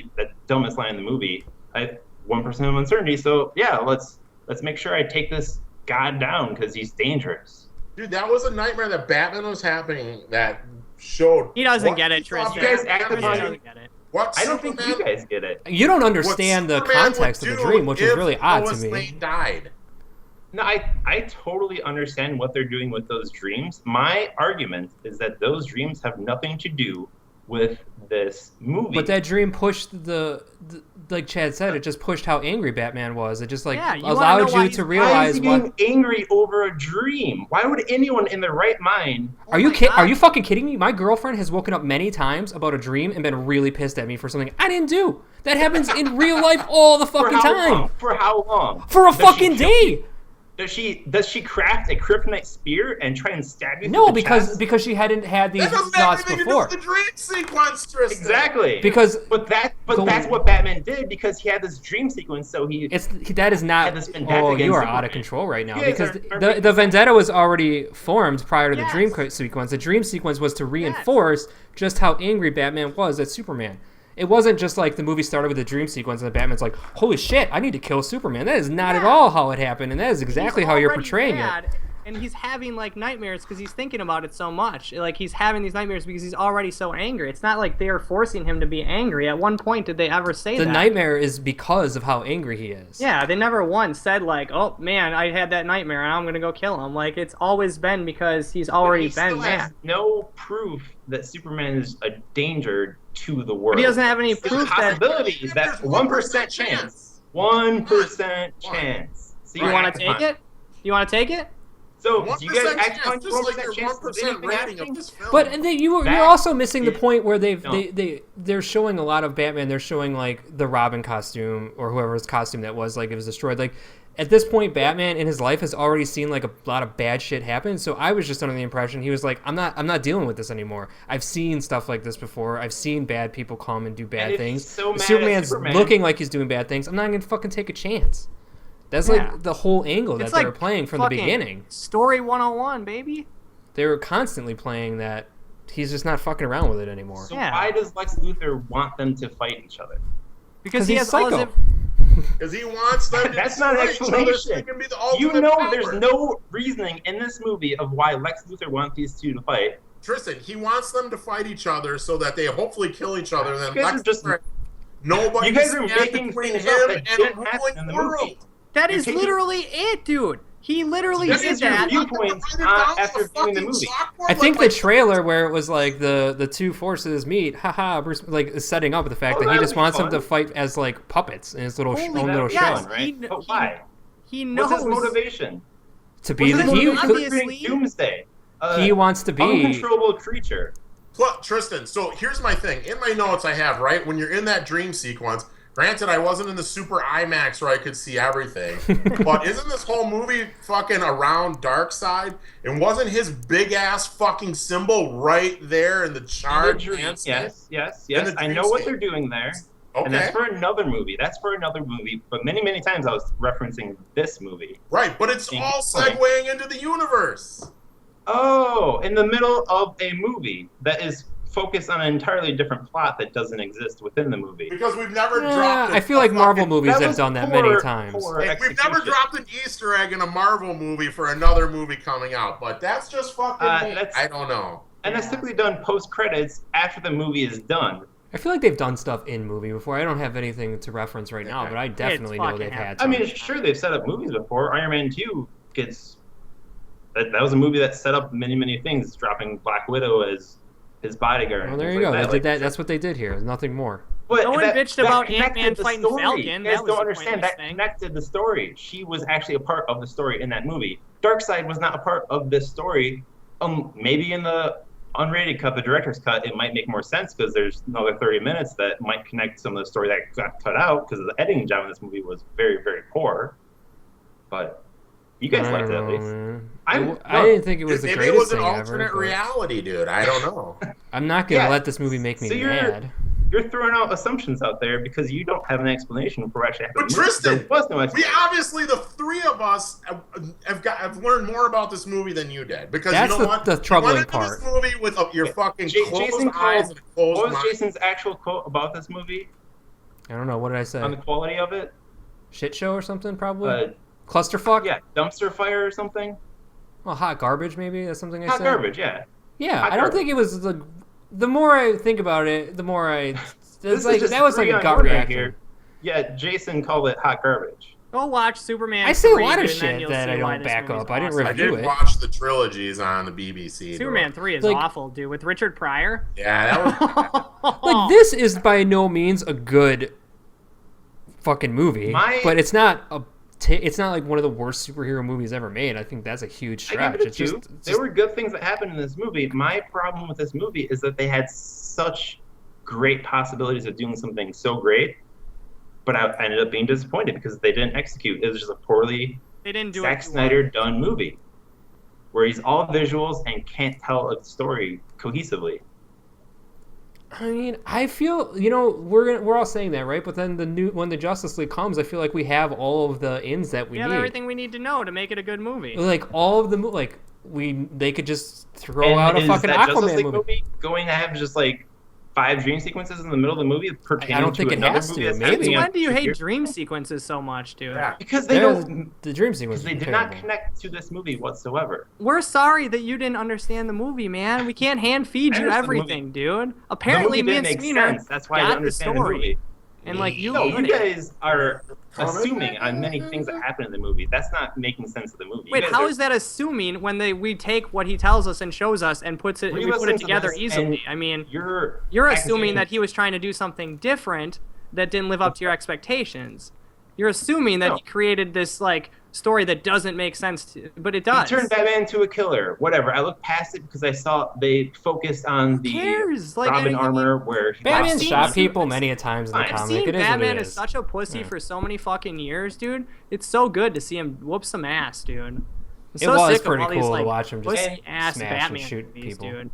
S4: dumbest line in the movie. 1% of uncertainty. So yeah, let's make sure I take this God down because he's dangerous.
S3: Dude, that was a nightmare that Batman was having that showed.
S1: He doesn't get it, Tristan.
S4: You guys act upon
S1: doesn't get it.
S4: I don't think you guys get it.
S2: You don't understand the context of the dream, which is really odd to me.
S3: Lois Lane died.
S4: No, I totally understand what they're doing with those dreams. My argument is that those dreams have nothing to do with this movie.
S2: But that dream pushed the like Chad said, it just pushed how angry Batman was. It just allowed you to realize
S4: getting angry over a dream. Why would anyone in their right mind?
S2: Are you fucking kidding me? My girlfriend has woken up many times about a dream and been really pissed at me for something I didn't do. That happens in real life all the fucking time.
S4: For how long?
S2: For a fucking day.
S4: Does she craft a kryptonite spear and try and stab you?
S2: No, because she hadn't had these thoughts before.
S3: The dream sequence, Tristan.
S4: Exactly. But that's what Batman did because he had this dream sequence. So that
S2: is not.
S4: Had this vendetta against
S2: you are
S4: Superman.
S2: out of control right now because the vendetta was already formed prior to the dream sequence. The dream sequence was to reinforce just how angry Batman was at Superman. It wasn't just like the movie started with a dream sequence and the Batman's like, holy shit, I need to kill Superman. That is not at all how it happened, and that is exactly how you're portraying it.
S1: And he's having like nightmares because he's thinking about it so much. Like he's having these nightmares because he's already so angry. It's not like they're forcing him to be angry. At one point did they ever say that?
S2: The nightmare is because of how angry he is.
S1: Yeah, they never once said like, oh man, I had that nightmare and I'm gonna go kill him. Like it's always been because he's already been mad.
S4: Has no proof that Superman is a danger to the world.
S1: But he doesn't have any proof that.
S4: Possibilities that 1% chance. 1% chance. So
S1: you want to take it? You want to take it?
S4: So do you guys actually
S3: chance, just like your 1% rating of this film.
S2: But you're also missing the point where they're showing a lot of Batman. They're showing like the Robin costume or whoever's costume that was, like it was destroyed. Like at this point, Batman in his life has already seen like a lot of bad shit happen. So I was just under the impression he was like, I'm not dealing with this anymore. I've seen stuff like this before. I've seen bad people come and do bad things. Superman's looking like he's doing bad things. I'm not gonna fucking take a chance. That's like the whole angle that they were playing from the beginning.
S1: Story 101, baby.
S2: They were constantly playing that he's just not fucking around with it anymore.
S4: So why does Lex Luthor want them to fight each other?
S1: Because he has
S2: psycho.
S3: Because he wants them to
S4: That's not an explanation.
S3: So can be the
S4: power. There's no reasoning in this movie of why Lex Luthor wants these two to fight.
S3: Tristan, he wants them to fight each other so that they hopefully kill each other. And then
S4: Lex Luthor,
S3: nobody
S4: you guys are making
S3: between
S4: things
S3: him
S4: up that
S3: and
S4: didn't
S3: the
S4: happen in the
S3: world.
S4: movie.
S1: That is literally it, dude. He literally did that.
S4: Viewpoints after viewing the movie.
S2: I think the trailer where it was like the two forces meet, haha, Bruce like is setting up the fact that he just wants them to fight as like puppets in his little own little show.
S4: Right? But why?
S1: He knows.
S4: What's his motivation?
S2: To be the
S4: Doomsday.
S2: He wants to be
S4: uncontrollable creature.
S3: Tristan, so here's my thing. In my notes I have, right, when you're in that dream sequence, granted, I wasn't in the super IMAX where I could see everything, but isn't this whole movie fucking around Darkseid? And wasn't his big-ass fucking symbol right there in the charge?
S4: Yes. I know what they're doing there. Okay. And that's for another movie. But many, many times I was referencing this movie.
S3: Right, but it's all segueing into the universe.
S4: Oh, in the middle of a movie that is focused on an entirely different plot that doesn't exist within the movie.
S3: Because we've never dropped
S2: I feel like Marvel movies have done that many times.
S3: We've never dropped an Easter egg in a Marvel movie for another movie coming out, but that's just fucking I don't know.
S4: And that's typically done post-credits after the movie is done.
S2: I feel like they've done stuff in movie before. I don't have anything to reference right now, but I definitely know they've had some.
S4: I mean, sure, they've set up movies before. Iron Man 2 gets... That was a movie that set up many, many things, dropping Black Widow as his bodyguard.
S2: Well, there you go. They did that. That's what they did here. Nothing more.
S1: But no one bitched about Ant-Man fighting Falcon.
S4: You guys don't understand. That connected the story. She was actually a part of the story in that movie. Darkseid was not a part of this story. Maybe in the unrated cut, the director's cut, it might make more sense because there's another 30 minutes that might connect some of the story that got cut out because the editing job in this movie was very, very poor. But you guys liked it at least.
S2: I didn't think it was the greatest thing ever.
S3: Maybe it was an alternate reality, dude. I don't know.
S2: I'm not going to let this movie make me mad.
S4: You're throwing out assumptions out there because you don't have an explanation for what actually happened.
S3: But Tristan,
S4: there was no explanation.
S3: We obviously, the three of us have learned more about this movie than you did. Because
S2: that's
S3: you know what?
S2: The troubling part.
S3: You went into this movie with your fucking
S4: Jason
S3: eyes and closed
S4: What was
S3: mind.
S4: Jason's actual quote about this movie?
S2: I don't know. What did I say?
S4: On the quality of it?
S2: Shit show or something, probably? Clusterfuck?
S4: Yeah, dumpster fire or something.
S2: Well, hot garbage, maybe? That's something I
S4: said?
S2: Hot
S4: garbage, yeah.
S2: Yeah, I don't think it was the more I think about it, the more I... that was like a gut reaction.
S4: Here. Yeah, Jason called it hot garbage.
S1: Go watch Superman.
S2: I say a
S1: 3,
S2: lot of
S1: dude, and then
S2: shit
S1: you'll
S2: that
S1: see
S2: I
S1: why
S2: don't
S1: this
S2: back
S1: movie's
S2: up. I didn't
S1: awesome.
S3: I
S2: review
S3: did
S2: it.
S3: watch the trilogies on the BBC.
S1: Superman 3 is
S2: Like-
S1: awful, dude, with Richard Pryor.
S3: Yeah, that was.
S2: Like, this is by no means a good fucking movie, but it's not it's not like one of the worst superhero movies ever made. I think that's a huge
S4: I
S2: stretch.
S4: give it
S2: It's
S4: to
S2: just,
S4: you. There were good things that happened in this movie. My problem with this movie is that they had such great possibilities of doing something so great, but I ended up being disappointed because they didn't execute. It was just a poorly
S1: They didn't do
S4: Zack
S1: it.
S4: Snyder done movie, where he's all visuals and can't tell a story cohesively.
S2: I mean, I feel, you know, we're all saying that, right? But then when the Justice League comes, I feel like we have all of the ins that we
S1: We have
S2: need.
S1: everything we need to know to make it a good movie.
S2: Like all of the they could just throw out a
S4: is
S2: fucking
S4: that Justice
S2: Aquaman
S4: League
S2: movie.
S4: going to have just like 5 dream sequences in the middle of the movie pertaining
S2: I don't think
S4: to
S2: it
S4: another
S2: has
S4: movie
S2: to,
S4: that's
S2: maybe.
S4: happening
S1: When
S4: on
S1: do you hate
S4: years?
S1: dream sequences so much, dude?
S3: Yeah.
S4: Because they don't.
S2: The dream sequence.
S4: They
S2: was
S4: did not
S2: terrible.
S4: connect to this movie whatsoever.
S1: We're sorry that you didn't understand the movie, man. We can't hand feed
S4: I
S1: you
S4: understand the
S1: everything, dude.
S4: The movie
S1: Apparently, me and
S4: didn't make
S1: Sweener
S4: sense. That's why I
S1: got
S4: didn't
S1: the
S4: understand the
S1: story.
S4: movie.
S1: And like you,
S4: No, you
S1: wouldn't.
S4: guys are assuming on many things that happen in the movie. That's not making sense of the movie.
S1: Wait, how is that assuming when we take what he tells us and shows us and puts it, we put it together easily? I mean, you're assuming that he was trying to do something different that didn't live up to your expectations. You're assuming that he created this like story that doesn't make sense, but it does.
S4: He turned Batman into a killer. Whatever. I looked past it because I saw they focused on the
S1: cares? Like,
S4: Robin
S1: I mean,
S4: armor where he
S2: Batman
S1: seen
S2: shot
S1: I've
S2: people many a times in the
S4: I've
S2: comic.
S1: Seeing
S2: It is
S1: Batman
S2: what it
S1: is
S2: is.
S1: such a pussy for so many fucking years, dude. It's so good to see him whoop some ass, dude. I'm
S2: It
S1: so
S2: was
S1: sick
S2: pretty
S1: of all these,
S2: cool to
S1: like,
S2: watch him just
S1: pussy ass
S2: smash and
S1: Batman
S2: shoot
S1: movies,
S2: people.
S1: dude.
S4: This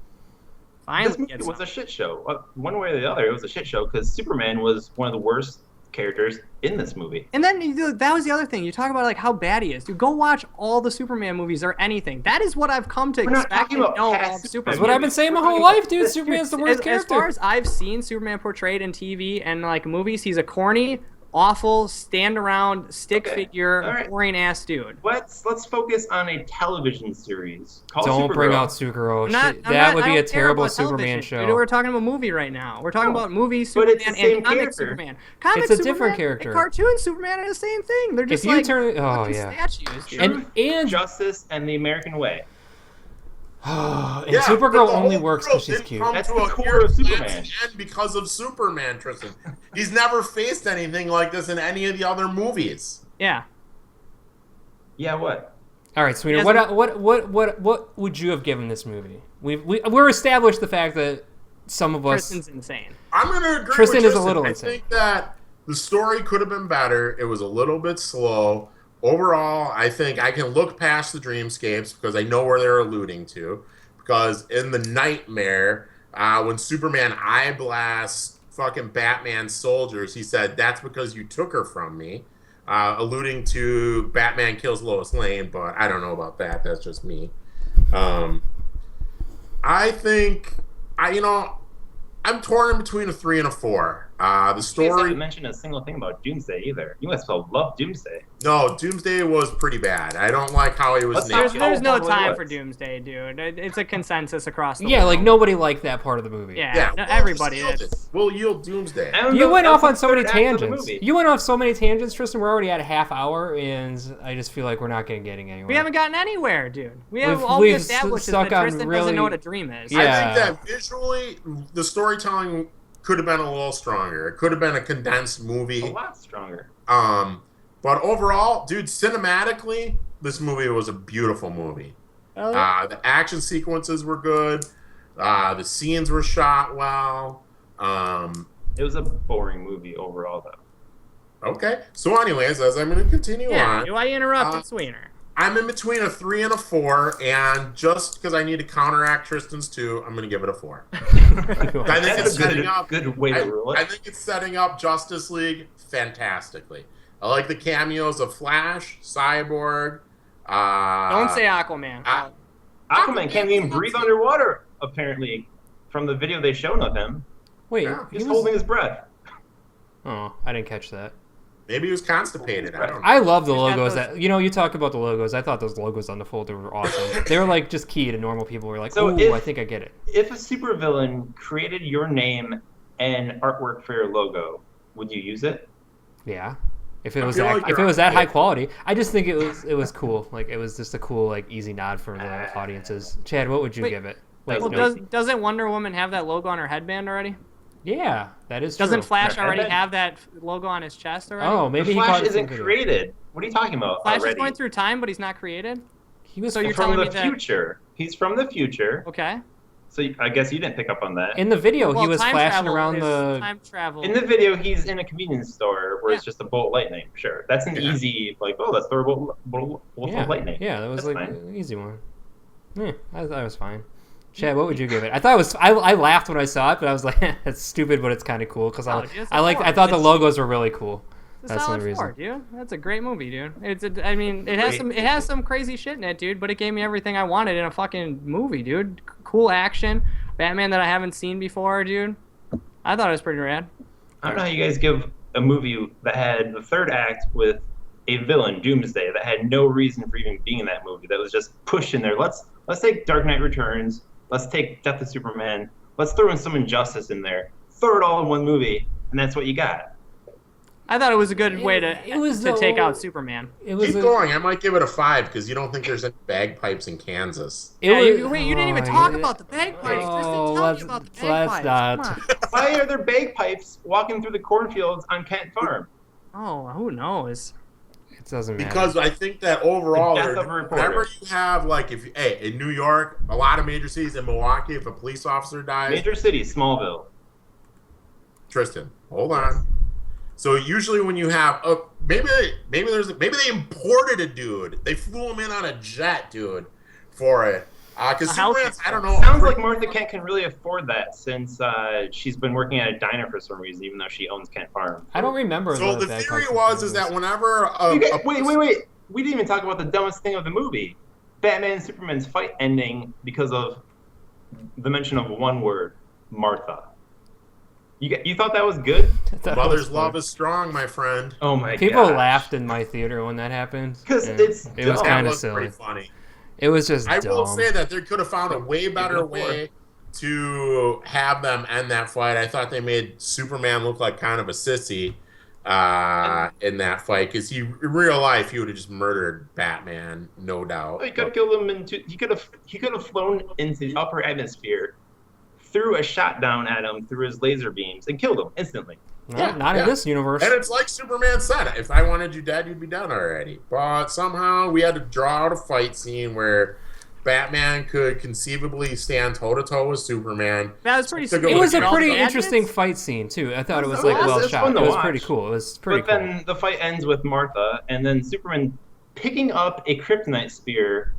S1: Finally
S4: movie
S1: gets
S4: was a shit show. One way or the other, it was a shit show because Superman was one of the worst characters in this movie.
S1: And then that was the other thing. You talk about like how bad he is. Dude, go watch all the Superman movies or anything. That is what I've come to
S4: We're not
S1: expect
S4: talking
S1: and
S4: about
S1: know
S4: past
S1: of Superman.
S2: That's what I've been saying my whole life, dude. Superman's the worst
S1: As
S2: character.
S1: far as I've seen Superman portrayed in TV and like movies, he's a corny, awful, stand around, stick figure,
S4: All right.
S1: boring ass dude.
S4: Let's focus on a television series called
S2: Don't bring
S4: Supergirl.
S2: out Supergirl.
S1: I'm
S2: That
S1: not-
S2: would
S1: I
S2: be a
S1: don't care
S2: terrible
S1: about
S2: Superman
S1: television,
S2: show.
S1: Dude, we're talking about movie right now. We're talking about movie
S4: but
S1: Superman
S4: it's the same
S1: and comic
S4: character.
S1: Superman. Comic
S2: It's a
S1: Superman
S2: different character.
S1: and cartoon Superman are the same thing. They're just
S2: If you
S1: like
S2: turn- oh,
S1: fucking
S2: yeah.
S1: statues, dude.
S2: And
S4: Justice and the American Way.
S2: and
S3: Yeah, but
S2: Supergirl
S3: the
S2: only
S3: whole
S2: works
S3: world
S2: because she's
S3: didn't
S2: cute.
S3: come
S4: That's
S3: to
S4: the
S3: a
S4: core of
S3: clear
S4: Superman.
S3: end because of Superman, Tristan. He's never faced anything like this in any of the other movies.
S1: Yeah.
S4: Yeah, what?
S2: All right, Sweeter.
S1: Yes,
S2: What would you have given this movie? We're established the fact that some of us.
S1: Tristan's insane.
S3: I'm going to agree
S2: Tristan
S3: with
S2: is a little
S3: I
S2: insane.
S3: think that the story could have been better. It was a little bit slow. Overall, I think I can look past the dreamscapes because I know where they're alluding to. Because in the Nightmare, when Superman eye blasts fucking Batman soldiers, he said, "That's because you took her from me." Alluding to Batman kills Lois Lane, but I don't know about that. That's just me. I think I'm torn in between a 3 and a 4. The
S4: You guys
S3: story,
S4: haven't mentioned a single thing about Doomsday either. You guys all love Doomsday.
S3: no, Doomsday was pretty bad. I don't like how he was
S4: Let's not
S3: naked.
S1: There's no
S4: Totally
S1: time
S4: was.
S1: for Doomsday, dude. It's a consensus across the
S2: Yeah,
S1: world.
S2: like nobody liked that part of the movie.
S1: Yeah,
S3: Yeah,
S1: no,
S3: we'll
S1: everybody
S3: just yield
S1: is.
S3: it. We'll yield Doomsday.
S2: You went off on so many
S4: That's the third act of the
S2: tangents.
S4: movie.
S2: You went off so many tangents, Tristan. We're already at a half hour, and I just feel like we're not getting anywhere.
S1: We haven't gotten anywhere, dude.
S2: We've-
S1: All we
S2: we've
S1: established is
S2: stuck
S1: that
S2: on
S1: Tristan
S2: really-
S1: doesn't know what a dream is.
S2: Yeah.
S3: I think that visually, the storytelling could have been a little stronger. It could have been a condensed
S4: A
S3: movie.
S4: lot stronger.
S3: But overall, dude, cinematically, this movie was a beautiful movie.
S1: Oh,
S3: The action sequences were good. The scenes were shot well.
S4: It was a boring movie overall, though.
S3: Okay. So, anyways, as I'm going to continue
S1: yeah,
S3: on,
S1: why you interrupted Sweener?
S3: I'm in between a 3 and a 4, and just because I need to counteract Tristan's 2, I'm going to give it a 4. I think
S4: That's
S3: it's
S4: a
S3: setting up.
S4: good way to rule
S3: I
S4: it.
S3: think it's setting up Justice League fantastically. I like the cameos of Flash, Cyborg.
S1: Don't say Aquaman.
S4: Aquaman can't even breathe underwater, apparently, from the video they showed of him.
S2: Wait,
S3: Yeah.
S2: he
S4: He's
S2: was-
S4: holding his breath.
S2: Oh, I didn't catch that.
S3: Maybe he was constipated. I don't know.
S2: I love the
S1: He's got
S2: logos.
S1: those-
S2: You talk about the logos. I thought those logos on the folder were awesome. They were like just key to normal people. Were like,
S4: So
S2: ooh,
S4: if-
S2: I think I get it.
S4: If a supervillain created your name and artwork for your logo, would you use it?
S2: Yeah. If it was
S3: like
S2: if it was that high quality, I just think it was cool. Like it was just a cool like easy nod for the audiences. Chad, what would you give it?
S1: Well, doesn't Wonder Woman have that logo on her headband already?
S2: Yeah, that is
S1: Doesn't
S2: true.
S1: Flash already have that logo on his chest already?
S2: Oh, maybe
S4: the Flash isn't created. What are you talking about?
S1: Flash is going through time, but he's not created.
S2: He was
S1: So you're
S4: from
S1: telling
S4: the
S1: me
S4: future. He's from the future.
S1: Okay.
S4: So I guess you didn't pick up on that.
S2: In the video,
S1: Well,
S2: he was
S1: time
S2: flashing
S1: travel
S2: around
S1: is
S2: the.
S1: time travel.
S4: In the video, he's in a convenience store where it's just a bolt of lightning. Sure, that's an easy like. Oh, let's throw a bolt of lightning.
S2: Yeah, that was
S4: That's
S2: like
S4: fine.
S2: an easy one. Yeah, I thought it was fine. Chad, what would you give it? I thought it was. I laughed when I saw it, but I was like, "That's stupid," but it's kind of cool because I thought the logos were really cool.
S1: It's a
S2: That's the
S1: solid
S2: only reason.
S1: 4, dude. That's a great movie, dude. It has some crazy shit in it, dude. But it gave me everything I wanted in a fucking movie, dude. Cool action, Batman that I haven't seen before, dude. I thought it was pretty rad.
S4: I don't know how you guys give a movie that had the third act with a villain, Doomsday, that had no reason for even being in that movie. That was just pushed in there. Let's take Dark Knight Returns. Let's take Death of Superman. Let's throw in some Injustice in there. Throw it all in one movie, and that's what you got.
S1: I thought it was a good way to take out Superman.
S3: Keep going. I might give it a 5 because you don't think there's any bagpipes in Kansas.
S1: You didn't even talk about the bagpipes. Tristan, tell me about the bagpipes.
S4: Why are there bagpipes walking through the cornfields on Kent Farm?
S1: Oh, who knows?
S2: It doesn't matter.
S3: Because I think that overall, whenever you have like in New York, a lot of major cities, in Milwaukee, if a police officer dies,
S4: major cities, Smallville.
S3: Tristan, hold on. So usually when you have maybe they imported a dude. They flew him in on a jet, dude, for it. Because Superman, I don't know.
S4: Sounds like Martha Kent can really afford that since she's been working at a diner for some reason, even though she owns Kent Farm.
S2: I don't remember.
S3: So the theory is that whenever
S4: wait, we didn't even talk about the dumbest thing of the movie: Batman and Superman's fight ending because of the mention of one word, Martha. You thought that was good?
S3: Mother's love is strong, my friend.
S4: Oh my god!
S2: People laughed in my theater when that happened
S4: because
S2: it
S4: was
S2: kind of silly.
S3: Pretty funny.
S2: It was just.
S3: I
S2: dumb.
S3: will say that they could have found a way better way to have them end that fight. I thought they made Superman look like kind of a sissy in that fight because in real life he would have just murdered Batman, no doubt.
S4: He could have killed him he could have flown into the upper atmosphere, threw a shot down at him through his laser beams, and killed him instantly.
S2: No, not in this universe.
S3: And it's like Superman said, if I wanted you dead, you'd be done already. But somehow we had to draw out a fight scene where Batman could conceivably stand toe-to-toe with Superman.
S1: That was pretty
S2: It was a pretty interesting fight scene, too. I thought it was well shot. It was pretty cool. It was pretty cool.
S4: But then the fight ends with Martha, and then Superman picking up a kryptonite spear,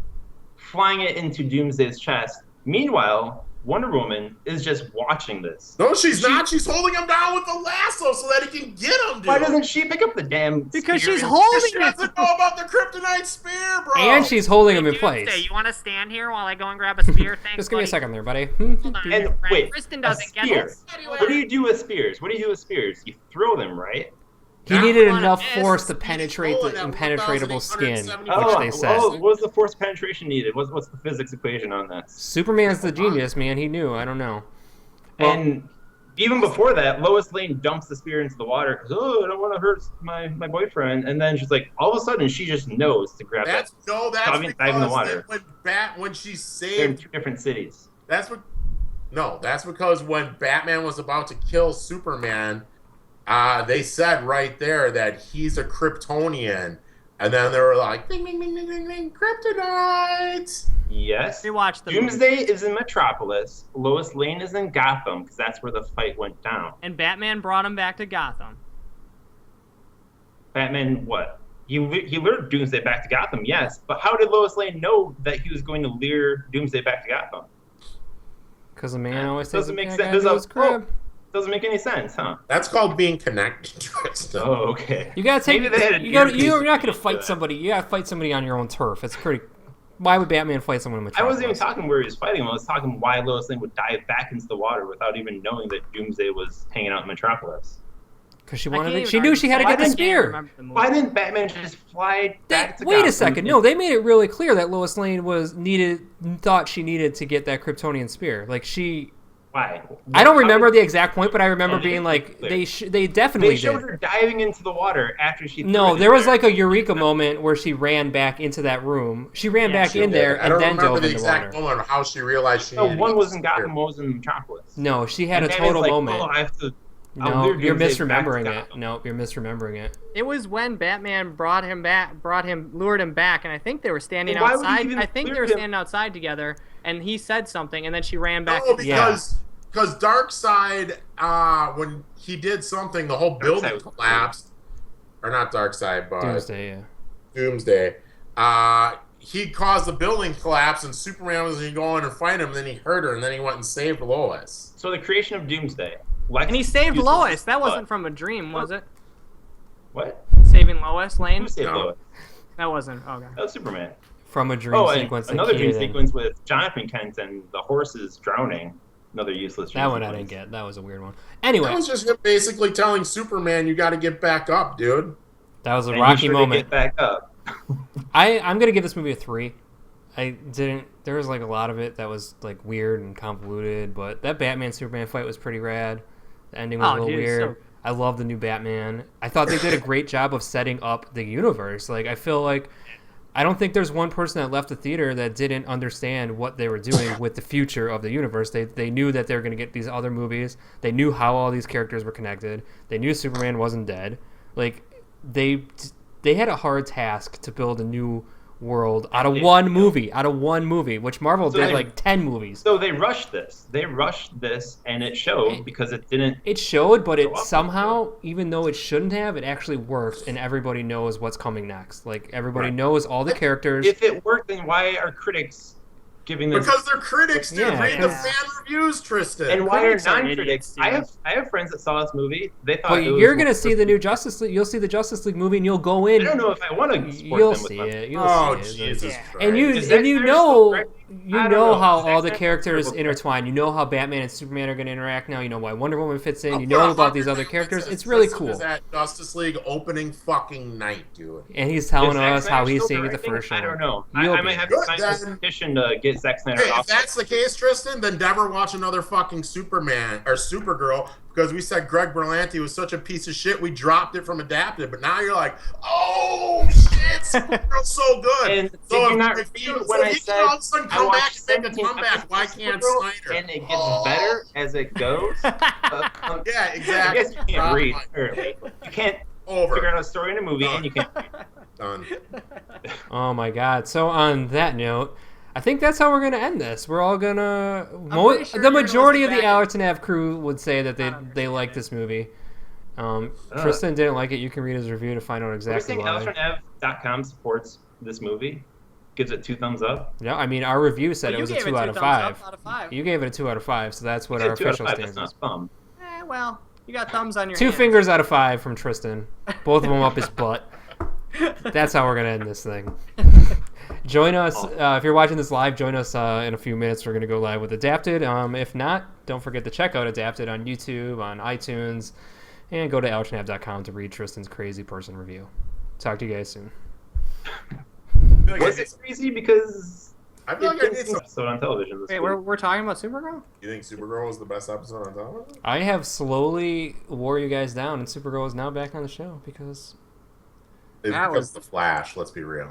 S4: flying it into Doomsday's chest. Meanwhile, Wonder Woman is just watching this.
S3: No, she's not. She's holding him down with the lasso so that he can get him, dude.
S4: Why doesn't she pick up the damn
S1: Because
S4: spear
S1: she's holding
S3: She doesn't know about the kryptonite spear, bro.
S2: And she's holding him in place.
S5: You want to stand here while I go and grab a spear? Thanks,
S2: Just give me a second there, buddy.
S5: Hold on.
S4: And wait,
S5: Tristan doesn't get
S4: spear.
S5: this.
S4: What do you do with spears? You throw them, right?
S2: He needed enough force to penetrate the impenetrable skin, which they said.
S4: What was the force penetration needed? What's the physics equation on that?
S2: Superman's the genius, man. He knew. I don't know. Well,
S4: And even before that, Lois Lane dumps the spear into the water because, I don't want to hurt my boyfriend. And then she's like, all of a sudden, she just knows to grab
S3: That's
S4: dive in the water.
S3: When she saved...
S4: They're in 2 different cities.
S3: That's because when Batman was about to kill Superman, they said right there that he's a Kryptonian. And then they were like, ding, ding, ding, ding, ding, ding, kryptonite.
S4: Yes.
S1: We watched the
S4: Doomsday is in Metropolis. Lois Lane is in Gotham because that's where the fight went down.
S1: And Batman brought him back to Gotham.
S4: Batman, what? He lured Doomsday back to Gotham, yes. But how did Lois Lane know that he was going to lure Doomsday back to Gotham?
S2: Because a man always says
S4: Doesn't make
S2: "I
S4: sense.
S2: gotta do his crib."
S4: Doesn't make any sense, huh?
S3: That's called being connected, Tristan.
S4: Oh, okay.
S2: You gotta take.
S4: Maybe they had an
S2: You're
S4: earpiece
S2: not gonna
S4: to
S2: fight
S4: that.
S2: somebody. You gotta fight somebody on your own turf. It's pretty. Why would Batman fight someone in
S4: I
S2: Metropolis?
S4: wasn't even talking where he was fighting him. I was talking why Lois Lane would dive back into the water without even knowing that Doomsday was hanging out in Metropolis.
S2: Because she wanted. She knew she had to get the spear.
S4: Why didn't Batman just fly back to
S2: Wait
S4: Gotham?
S2: a second. No, they made it really clear that Lois Lane thought she needed to get that Kryptonian spear. Like she
S4: Why?
S2: I don't remember the exact point, but I remember being like, they definitely
S4: They showed
S2: did.
S4: her diving into the water after she.
S2: No, there was like a eureka moment where she ran back into that room. She ran back in there
S3: I
S2: and
S3: don't
S2: then
S3: remember
S2: dove
S3: the
S2: in the
S3: exact
S2: water.
S3: moment of how she realized she
S4: No,
S3: needed
S4: one
S3: to
S4: was in
S3: disappear.
S4: Gotham, one was in Metropolis.
S2: No, she had
S4: And
S2: a
S4: Batman's
S2: total
S4: like,
S2: moment.
S4: Oh, I have to.
S2: No,
S4: lure
S2: you're
S4: Doomsday back to
S2: misremembering it.
S4: Gotham.
S2: No, you're misremembering it.
S1: It was when Batman lured him back, and I think they were standing
S4: Then why would he
S1: outside.
S4: even
S1: I think they
S4: lure
S1: were
S4: him?
S1: standing outside together, and he said something, and then she ran back.
S3: No,
S2: Yeah.
S3: because Darkseid, when he did something, the whole building
S4: was
S3: collapsed. Or not Darkseid, but
S2: Doomsday, yeah.
S3: Doomsday. He caused the building to collapse, and Superman was going to go in and fight him. And then he hurt her, and then he went and saved Lois.
S4: So the creation of Doomsday.
S1: And he saved
S4: uses
S1: Lois.
S4: his
S1: That
S4: blood.
S1: wasn't from a dream, was it?
S4: What?
S1: Saving Lois Lane?
S4: Who saved
S3: No.
S4: Lois?
S1: That wasn't. Okay.
S4: That was Superman.
S2: From a dream
S4: Oh, and
S2: sequence. that
S4: another dream
S2: Keaton-
S4: sequence with Jonathan Kent and the horses drowning. Another useless dream
S2: That one I
S4: sequence.
S2: didn't get. That was a weird one.
S3: That
S2: Anyway,
S3: was just him basically telling Superman, you got to get back up, dude.
S2: that was a
S4: And he
S2: rocky
S4: should
S2: moment.
S4: Get back up.
S2: I'm gonna give this movie a 3. I didn't. There was like a lot of it that was like weird and convoluted, but that Batman Superman fight was pretty rad. The ending was a little weird. I love the new Batman. I thought they did a great job of setting up the universe. Like I feel like I don't think there's one person that left the theater that didn't understand what they were doing with the future of the universe. They knew that they were going to get these other movies. They knew how all these characters were connected. They knew Superman wasn't dead. Like they had a hard task to build a new world out of one movie, which Marvel did like 10 movies.
S4: So they rushed this. And it showed because it didn't.
S2: It showed, but it
S4: Go up.
S2: somehow, even though it shouldn't have, it actually worked, and everybody knows what's coming next. Like everybody knows all the characters.
S4: If it worked, then why are critics giving this?
S3: Because they're critics, dude.
S2: Yeah,
S3: Read the
S2: because-
S3: fan reviews, Tristan.
S4: And why are
S1: Critics are
S4: non-critics?
S1: idiots,
S4: I have friends that saw this movie. They thought
S2: But
S4: it was
S2: you're gonna
S4: one
S2: see
S4: of
S2: the new Justice League. You'll see the Justice League movie, and you'll go in.
S4: I don't know if I want to support
S2: You'll
S4: them with
S2: see
S4: my.
S2: it. You'll
S3: Oh,
S2: see it.
S3: Jesus
S1: Yeah.
S3: Christ.
S2: And you
S4: Is Zack
S2: and you
S4: Snyder
S2: know
S4: still directing?
S2: you
S4: I don't
S2: know
S4: know.
S2: how
S4: Zack
S2: all the
S4: Snyder
S2: characters
S4: still
S2: intertwine. You know how Batman and Superman are gonna interact now. You know why Wonder Woman fits in.
S3: I'll
S2: You
S3: put
S2: know about these
S3: 100
S2: other characters.
S3: cents
S2: It's really
S3: Tristan
S2: cool.
S3: is at Justice League opening fucking night, dude.
S2: And he's telling
S4: Is Zack
S2: us how
S4: Snyder
S2: he's
S4: still
S2: seeing it the
S4: directing?
S2: first show.
S4: I don't know.
S2: You'll
S4: I
S2: be.
S4: might have to
S3: Good,
S4: sign this
S3: then.
S4: petition to get Zack Snyder
S3: Hey,
S4: off.
S3: if that's the case, Tristan, then never watch another fucking Superman or Supergirl because we said Greg Berlanti was such a piece of shit. We dropped it from adapted, but now you're like, oh shit, Supergirl's so good.
S4: And
S3: so
S4: did you
S3: if,
S4: not
S3: if
S4: read
S3: you,
S4: when
S3: so
S4: I
S3: he
S4: said
S3: can all of a sudden
S4: I
S3: come back
S4: watched
S3: and make a
S4: 17
S3: comeback? Why
S4: episodes of
S3: can't
S4: Supergirl,
S3: Snyder?
S4: and it gets better as it goes.
S3: Yeah,
S4: I
S3: exactly.
S4: guess you can't read. Or, you can't
S3: Over.
S4: figure out a story in a movie, and you can't.
S3: Done.
S2: Oh my god. So on that note, I think that's how we're gonna end this. We're all gonna
S1: pretty sure
S2: the
S1: you're gonna
S2: majority of
S1: listen
S2: the
S1: back
S2: Allerton Ave crew would say that they like this movie. Tristan didn't like it. You can read his review to find out exactly
S4: We're saying
S2: why.
S4: AllertonAv.com supports this movie, gives it 2 thumbs up.
S2: No, I mean our review said
S1: Well,
S2: it
S1: you
S2: was a
S1: gave
S2: 2 out of
S1: thumbs up
S2: 5.
S1: out of 5.
S2: You gave it a 2 out of 5, so that's what
S4: You
S2: our
S4: get 2 out of
S2: official
S4: 5,
S2: stance
S4: that's
S2: is.
S4: not bum.
S1: Well, you got thumbs on your
S2: 2
S1: hands.
S2: fingers out of 5 from Tristan. Both of them up his butt. That's how we're gonna end this thing. Join us if you're watching this live. Join us in a few minutes. We're gonna go live with Adapted. If not, don't forget to check out Adapted on YouTube, on iTunes, and go to allertonav.com to read Tristan's crazy person review. Talk to you guys soon.
S4: Was it crazy? Because
S3: I feel like I need some.
S4: episode on television this
S1: Wait,
S4: week.
S1: we're talking about Supergirl?
S3: You think Supergirl was the best episode on television?
S2: I have slowly wore you guys down, and Supergirl is now back on the show because
S3: It's
S1: That
S3: because
S1: was-
S3: of the Flash. Let's be real.